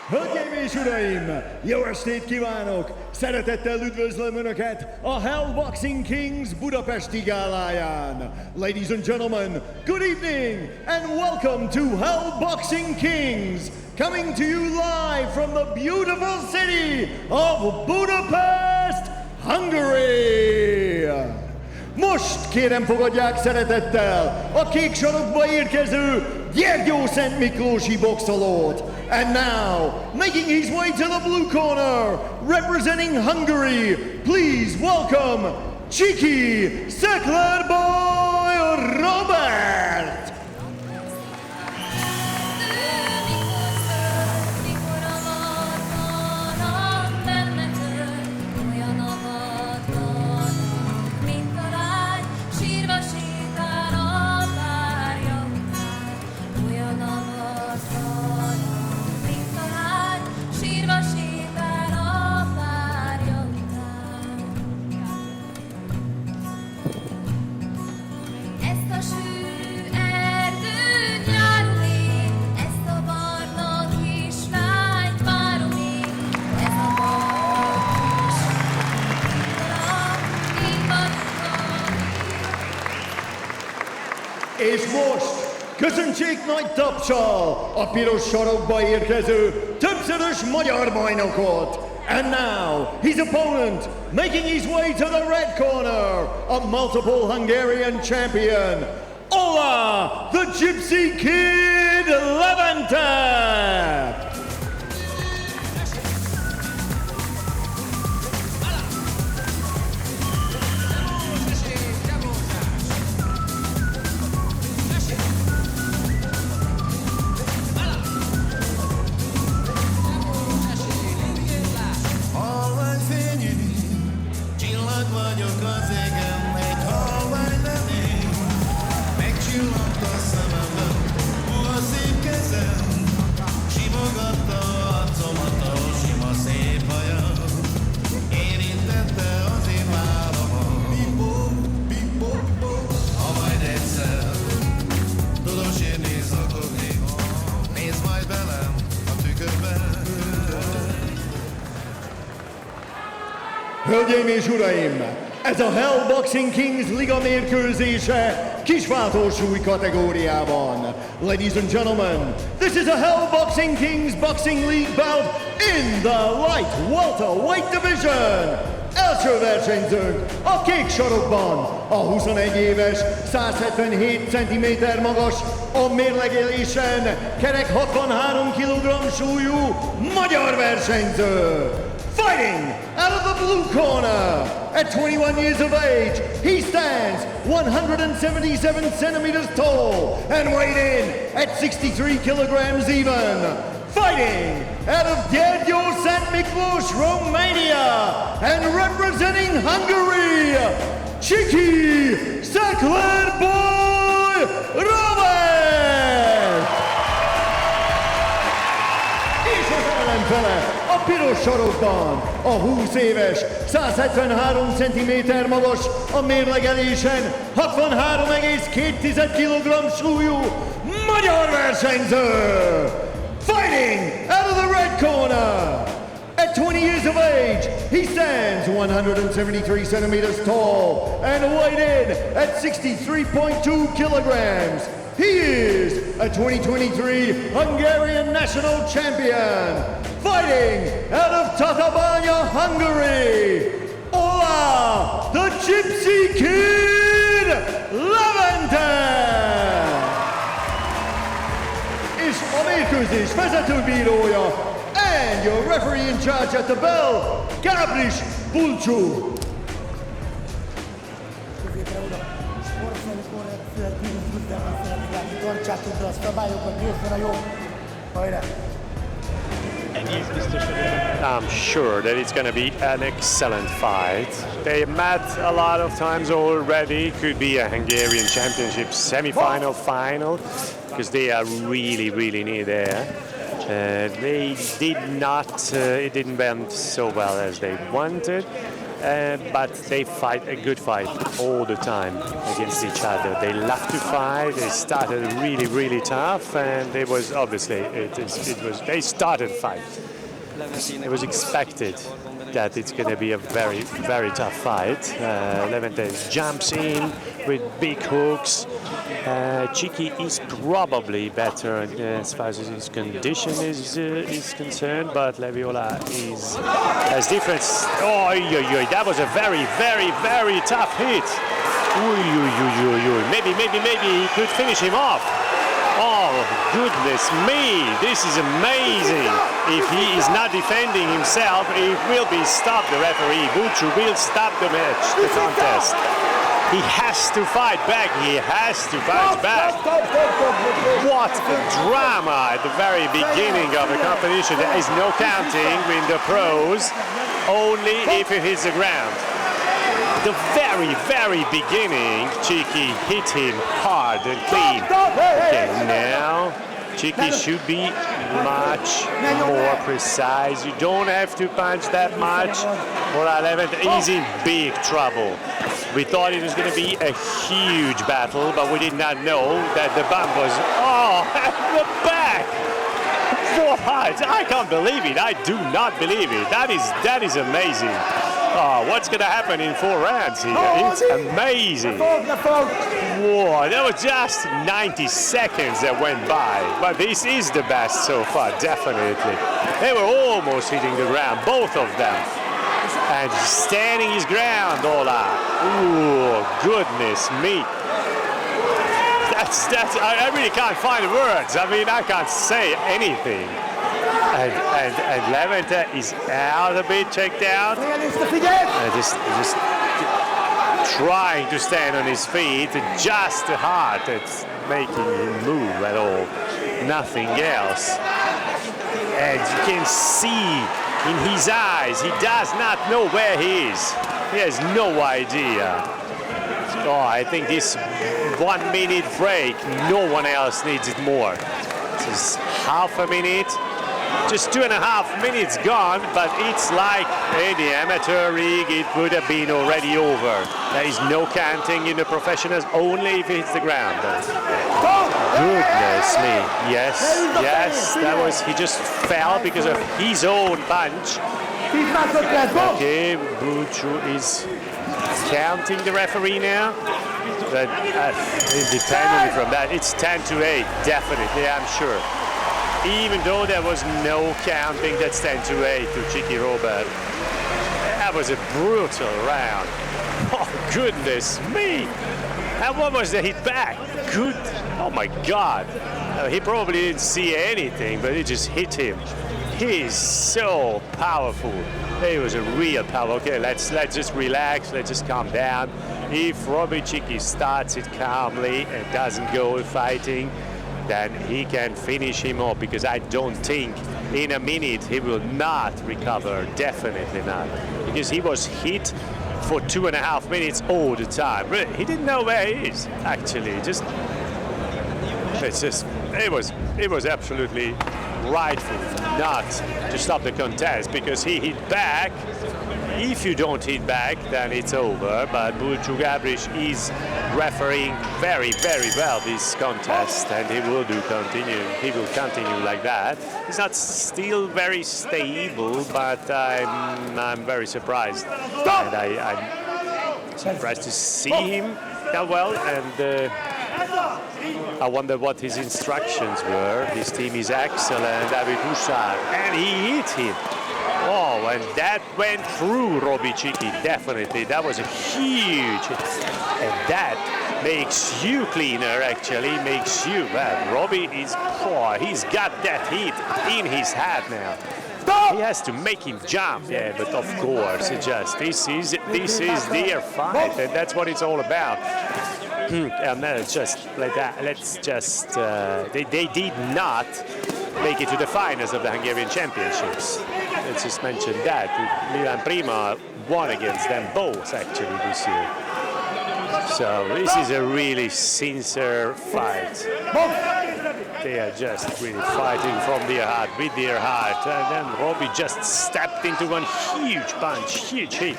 Hölgyeim és uraim, jó estét kívánok! Szeretettel üdvözlöm Önöket a Hell Boxing Kings Budapesti gáláján. Ladies and gentlemen, good evening and welcome to Hell Boxing Kings, coming to you live from the beautiful city of Budapest, Hungary. Most kérem fogadják szeretettel a kék sarokba érkező Gyergyó Szent Miklósi boxolót. And now, making his way to the blue corner, representing Hungary, please welcome Csiki Szeklerboy Róbert! És most köszöntsék nagy tapssal a piros sarokba érkező többszörös magyar bajnokot. And now, his opponent, making his way to the red corner, a multiple Hungarian champion, Oláh, the Gypsy Kid Levente! Hölgyeim és uraim, ez a Hell Boxing Kings Liga mérkőzése kisváltósúly kategóriában. Ladies and gentlemen, this is a Hell Boxing Kings Boxing League bout in the light welterweight division. Első versenyzőnk a kék sarokban, a 21 éves, 177 cm magas, a mérlegelésen kerek 63 kg súlyú magyar versenyző. Fighting out of the blue corner, at 21 years of age, he stands 177 centimeters tall and weighed in at 63 kilograms even. Fighting out of Gyergyó Szent Miklós, Romania, and representing Hungary, Csiki Szeklerboy Róbert! És az ellenfele a piros sarokban, a 20 éves, 173 cm magas, a mérlegelésen 63,2 kg súlyú magyar versenyző! Fighting out of the red corner! At 20 years of age, he stands 173 centimeters tall and weighed in at 63.2 kilograms. He is a 2023 Hungarian national champion. Fighting out of Tatabánya, Hungary, Oláh, the Gypsy Kid Levente! És a mérkőzés vezetőbírója and your referee in charge at the bell, Gábris Bulcsú. Középre oda, sportszerűkor születni, Buzdában szeretnék látni, tartsátok be a szabályokat, győzzen a jó. Hajrá! I'm sure that it's going to be an excellent fight. They met a lot of times already. Could be a Hungarian Championship semi-final, final, because they are really, really near there. They did not, it didn't went so well as they wanted. but they fight a good fight all the time against each other. They love to fight. They started really tough, and it was obviously they started fight. It was expected that it's going to be a very tough fight. Levente jumps in with big hooks. Csiki is probably better as far as his condition is concerned, but Oláh has different. Oh, that was a very tough hit. Maybe he could finish him off. Oh, goodness me, this is amazing. If he is not defending himself, he will be stopped, the referee. Bucsu will stop the match, the contest. He has to fight back, he has to fight back. What a drama at the very beginning of the competition. There is no counting in the pros, only if it hits the ground. The very beginning, Csiki hit him hard and clean. Okay, now Csiki should be much more precise. You don't have to punch that much. Oláh Levente is in big trouble. We thought it was going to be a huge battle, but we did not know that the bump was, at the back. What? I can't believe it. I do not believe it. That is amazing. Oh, what's going to happen in 4 rounds here? It's amazing. Whoa, that was just 90 seconds that went by. But this is the best so far, definitely. They were almost hitting the ground, both of them. And standing his ground, Oláh. Ooh, goodness me. I really can't find words. I mean, I can't say anything. And Levente is out a bit, checked out. Just trying to stand on his feet. Just the heart that's making him move at all. Nothing else. And you can see in his eyes, he does not know where he is. He has no idea. Oh, I think this 1 minute break, no one else needs it more. This is half a minute. Just 2.5 minutes gone, but it's like the amateur league, it would have been already over. There is no counting in the professionals, only if it hits the ground. Goodness me. Yes, that was, he just fell because of his own punch. Okay, Bucsu is counting the referee now. But independently from that, it's 10-8, definitely, I'm sure. Even though there was no counting, that's 10-8 to Csiki Róbert. That was a brutal round. Oh, goodness me! And what was the hit back? Oh my God! He probably didn't see anything, but it just hit him. He is so powerful. He was a real power. Okay, let's just relax. Let's just calm down. If Csiki starts it calmly and doesn't go fighting, then he can finish him off, because I don't think in a minute he will not recover, definitely not. Because he was hit for 2.5 minutes all the time. He didn't know where he is, actually. It was absolutely rightful not to stop the contest, because he hit back. If you don't hit back, then it's over. But Bucsu is refereeing very well this contest, and he will continue like that. He's not still very stable, but I'm very surprised, and I'm surprised to see him that well. And I wonder what his instructions were. His team is excellent, and he hit him. Oh, and that went through Csiki, definitely. That was a huge hit. And that makes you cleaner, actually, makes you bad. Robbie is poor. He's got that hit in his head now. He has to make him jump, yeah, but of course, this is their fight, and that's what it's all about. And let's just like that. They did not make it to the finals of the Hungarian Championships. Let's just mention that. Milan Prima won against them both, actually, this year. So this is a really sincere fight. they are just really fighting from their heart, with their heart. And then Robbie just stepped into one huge punch, huge hit.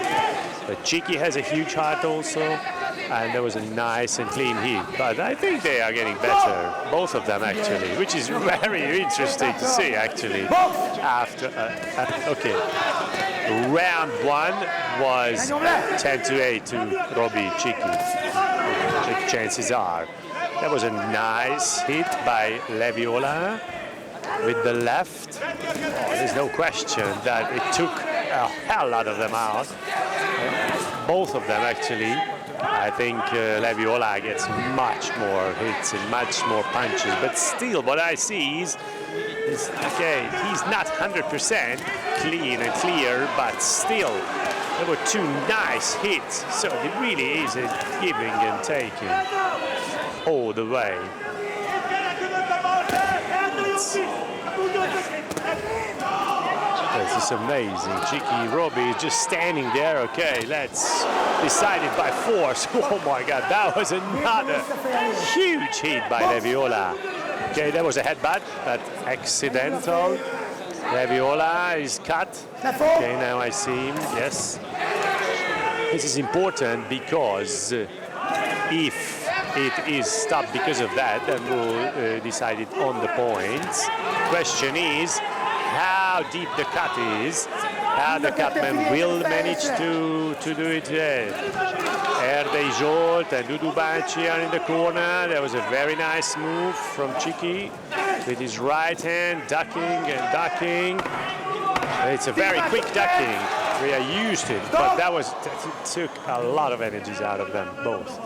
But Csiki has a huge heart also, and there was a nice and clean hit. But I think they are getting better, both of them actually, which is very interesting to see actually. After, okay, round one was 10-8 to Robbie Csiki. The chances are. That was a nice hit by Oláh with the left. Oh, there's no question that it took a hell lot of them out. Both of them actually. I think Oláh gets much more hits and much more punches. But still, what I see is okay, he's not 100% clean and clear, but still, there were two nice hits. So it really is a giving and taking all the way. This is amazing. Csiki Robbie is just standing there. Okay, let's decide it by force. Oh my God, that was another huge hit by Oláh. Okay, there was a headbutt, but accidental. Oláh is cut. Okay, now I see him. Yes. This is important because if it is stopped because of that, then we'll decide it on the points. Question is how deep the cut is, how the cutman will manage to do it. Erdei Zsolt and Dudu Bácsi are in the corner. There was a very nice move from Csiki with his right hand, ducking and ducking. It's a very quick ducking. We are used to it, but that took a lot of energies out of them both.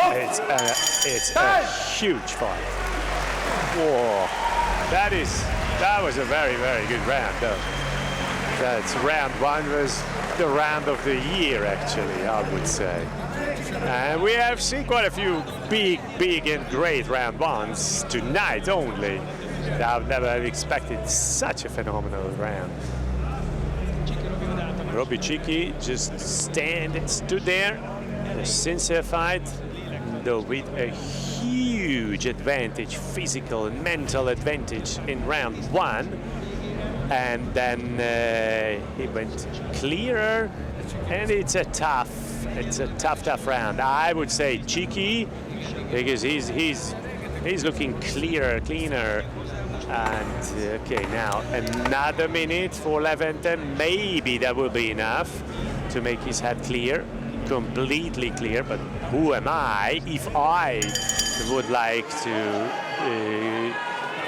It's a huge fight. Whoa, that was a very, very good round, though. That's round one was the round of the year, actually, I would say. And we have seen quite a few big and great round ones tonight only. I've never expected such a phenomenal round. Robbie Csiki just stood there, a sincere fight, though with a huge advantage, physical and mental advantage in round one. And then he went clearer, and it's a tough round. I would say Csiki, because he's looking cleaner. And okay, now another minute for Levente. Maybe that will be enough to make his head clear, completely clear. But who am I if I would like to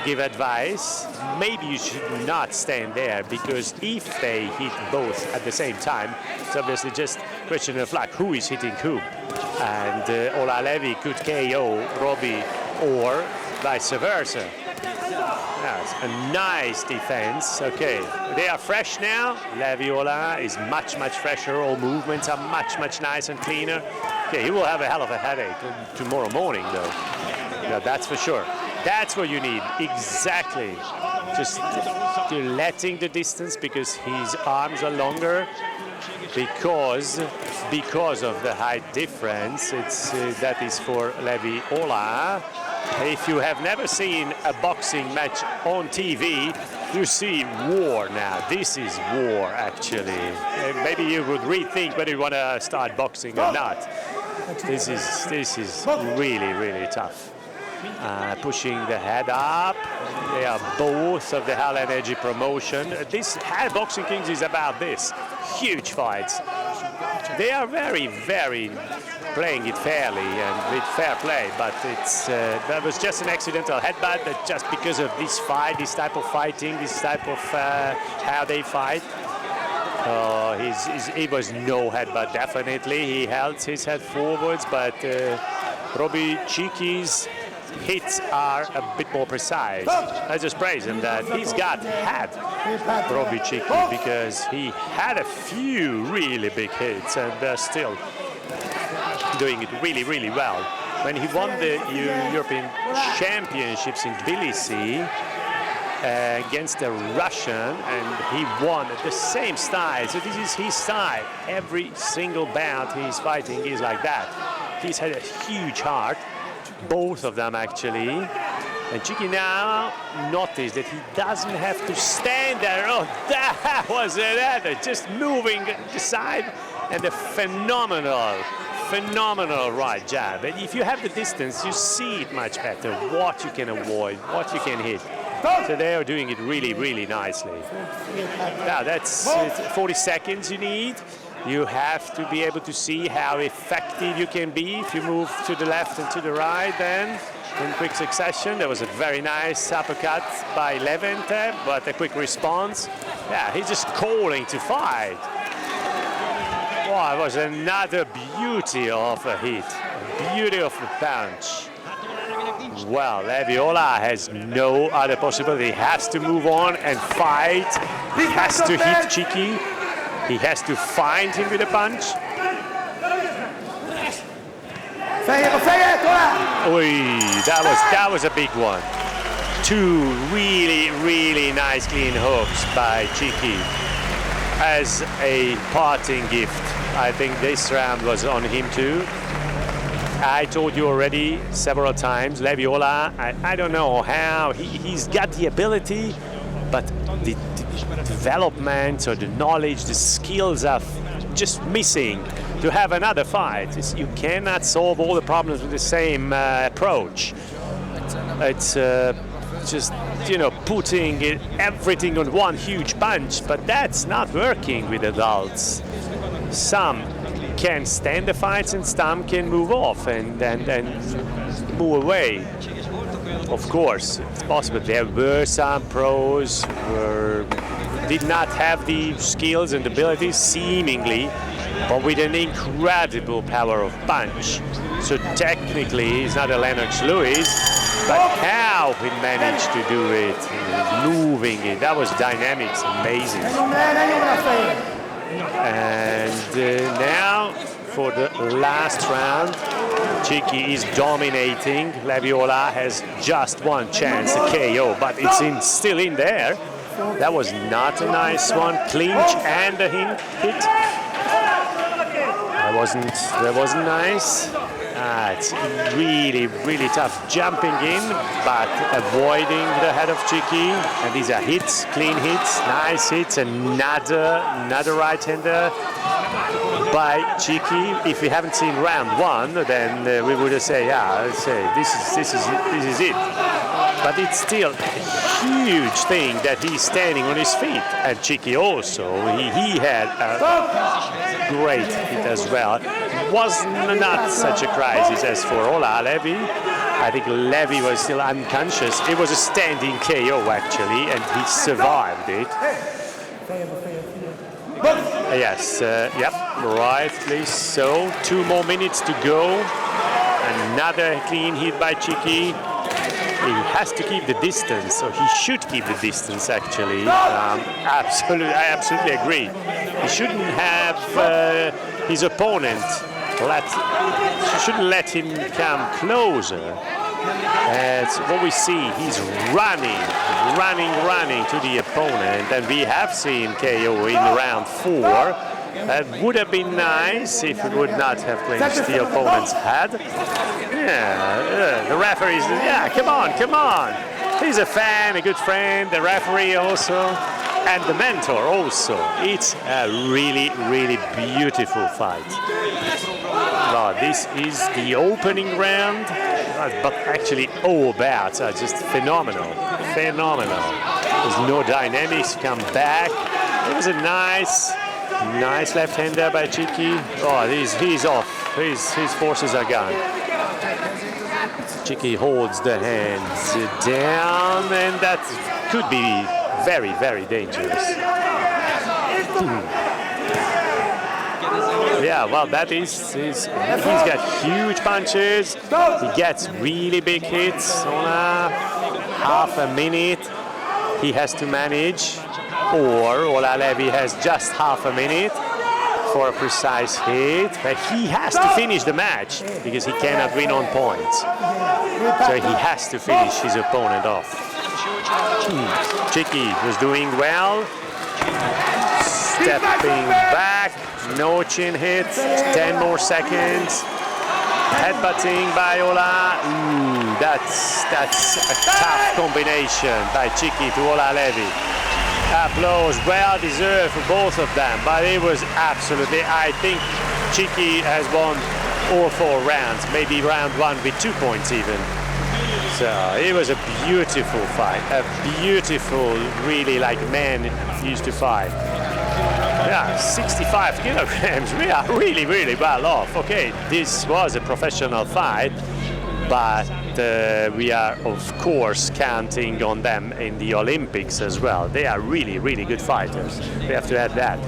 give advice? Maybe you should not stand there, because if they hit both at the same time, it's obviously just a question of luck. Who is hitting who? And Oláh could KO Robbie or vice versa. That's a nice defense. Okay, they are fresh now. Oláh is much fresher. All movements are much nicer and cleaner. Okay, he will have a hell of a headache tomorrow morning, though. Yeah, that's for sure. That's what you need, exactly. Just letting the distance, because his arms are longer, because of the height difference. That is for Oláh. If you have never seen a boxing match on TV, you see war now. This is war, actually. Maybe you would rethink whether you want to start boxing or not. This is really tough. Pushing the head up. They are both of the Hell Energy promotion. This Boxing Kings is about this. Huge fights. They are very playing it fairly and with fair play, but that was just an accidental headbutt, that just because of this fight, this type of fighting, this type of how they fight. It was no headbutt, definitely. He held his head forwards, but Robbie Csiki's hits are a bit more precise. I just praise him that he's got head, Robbie Csiki, because he had a few really big hits, and they're still doing it really well. When he won the European Championships in Tbilisi against a Russian, and he won the same style. So this is his style. Every single bout he's fighting is like that. He's had a huge heart, both of them actually. And Csiki now noticed that he doesn't have to stand there. Oh, that was it, just moving aside, and a phenomenal right jab. And if you have the distance, you see it much better, what you can avoid, what you can hit. So they are doing it really nicely. Now that's 40 seconds you need. You have to be able to see how effective you can be if you move to the left and to the right then in quick succession. There was a very nice uppercut by Levente, but a quick response. Yeah, he's just calling to fight. Wow, it was another beauty of a hit, beauty of the punch. Well, Oláh has no other possibility. He has to move on and fight. He has to hit Csiki. He has to find him with a punch. Oy, that was a big one. Two really nice clean hooks by Csiki. As a parting gift, I think this round was on him too. I told you already several times, Oláh, I don't know how, he's got the ability, but the development or the knowledge, the skills are just missing to have another fight. You cannot solve all the problems with the same approach. It's just, you know, putting everything on one huge punch, but that's not working with adults. Some can stand the fights and some can move off and move away. Of course, it's possible. There were some pros who did not have the skills and abilities, seemingly, but with an incredible power of punch. So technically, he's not a Lennox Lewis, but how he managed to do it, moving it, that was dynamics, amazing. And now for the last round, Csiki is dominating. Oláh has just one chance, a KO, but it's still in there. That was not a nice one. Clinch and a hit. That wasn't nice. It's really tough jumping in, but avoiding the head of Csiki. And these are hits, clean hits, nice hits. Another right-hander by Csiki. If we haven't seen round one, then we would say, yeah, this is it. But it's still a huge thing that he's standing on his feet. And Csiki also, he had a great hit as well. Was not such a crisis as for Oláh Levy. I think Levy was still unconscious. It was a standing KO actually, and he survived it. Yes, yep, rightly so. 2 more minutes to go. Another clean hit by Csiki. He has to keep the distance, or he should keep the distance actually. I absolutely agree. He shouldn't have his opponent shouldn't let him come closer. It's what we see, he's running to the opponent, and we have seen KO in round 4. That would have been nice if it would not have clinched the opponent's head. Yeah, the referee is, yeah, come on. He's a fan, a good friend, the referee also, and the mentor also. It's a really beautiful fight. Well, this is the opening round, but actually all bouts are just phenomenal. There's no dynamics, come back. It was a nice left-hander by Csiki. Oh, he's off. His forces are gone. Csiki holds the hands down, and that could be very dangerous. Yeah, well, that is, he's got huge punches. He gets really big hits. Oláh, half a minute he has to manage, or Oláh Levy has just half a minute for a precise hit. But he has to finish the match because he cannot win on points. So he has to finish his opponent off. Csiki was doing well. Stepping back, no chin hits, 10 more seconds. Headbutting by Oláh. Ooh, that's a tough combination by Csiki to Oláh Levi. Applause, well deserved for both of them, but it was absolutely, I think Csiki has won all 4 rounds, maybe round 1 with 2 points even. So it was a beautiful fight, a beautiful, really like men used to fight. Yeah, 65 kilograms, we are really, really well off. Okay, this was a professional fight, but we are of course counting on them in the Olympics as well. They are really, really good fighters. We have to add that.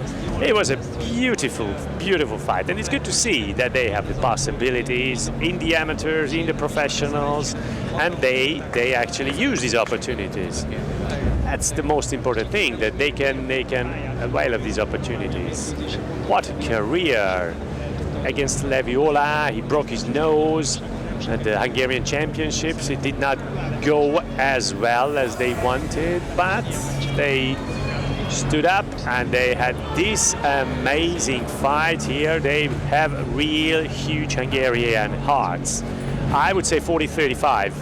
It was a beautiful, beautiful fight, and it's good to see that they have the possibilities in the amateurs, in the professionals, and they actually use these opportunities. That's the most important thing, that they can avail of these opportunities. What a career against Levi Oláh. He broke his nose at the Hungarian Championships. It did not go as well as they wanted, but they stood up and they had this amazing fight here. They have real huge Hungarian hearts. I would say 40-35.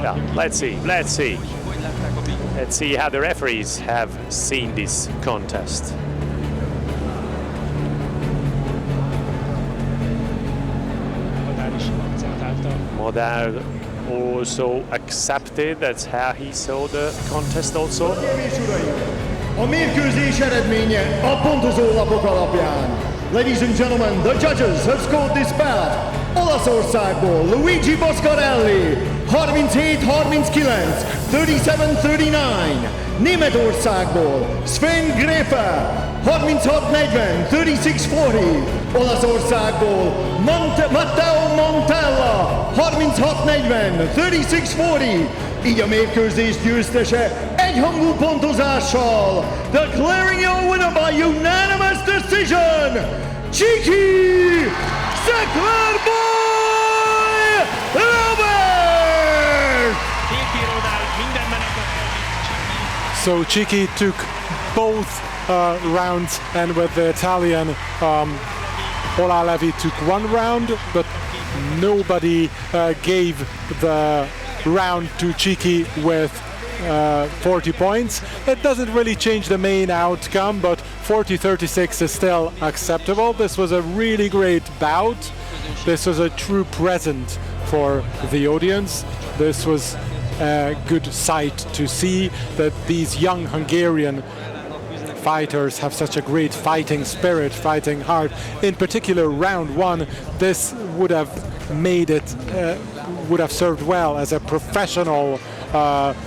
Yeah, let's see. Let's see how the referees have seen this contest. Modern also accepted, that's how he saw the contest also. A mérkőzés eredménye a pontozólapok alapján. Ladies and gentlemen, the judges have scored this bout. Olaszországból Luigi Boscarelli 37-39, 37-39. Németországból Sven Gräfe 36-40, 36-40. Olaszországból Matteo Montella 36-40, 36-40. Így a mérkőzés győztese egyhangú pontozással, declaring your winner by unanimous decision, Csiki Szekler by Róbert! So Csiki took both rounds, and with the Italian Oláh Levi took 1 round, but nobody gave the round to Csiki with 40 points. It doesn't really change the main outcome, but 40-36 is still acceptable. This was a really great bout. This was a true present for the audience. This was a good sight to see that these young Hungarian fighters have such a great fighting spirit, fighting hard. In particular, round 1, this would have made it, would have served well as a professional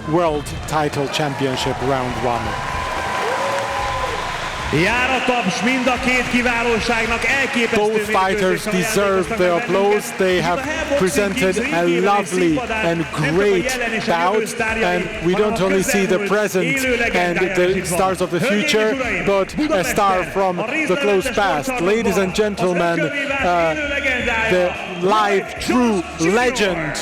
world title championship round 1. Both fighters deserve the applause. They have presented a lovely and great bout, and we don't only see the present and the stars of the future, but a star from the close past. Ladies and gentlemen, the live true legend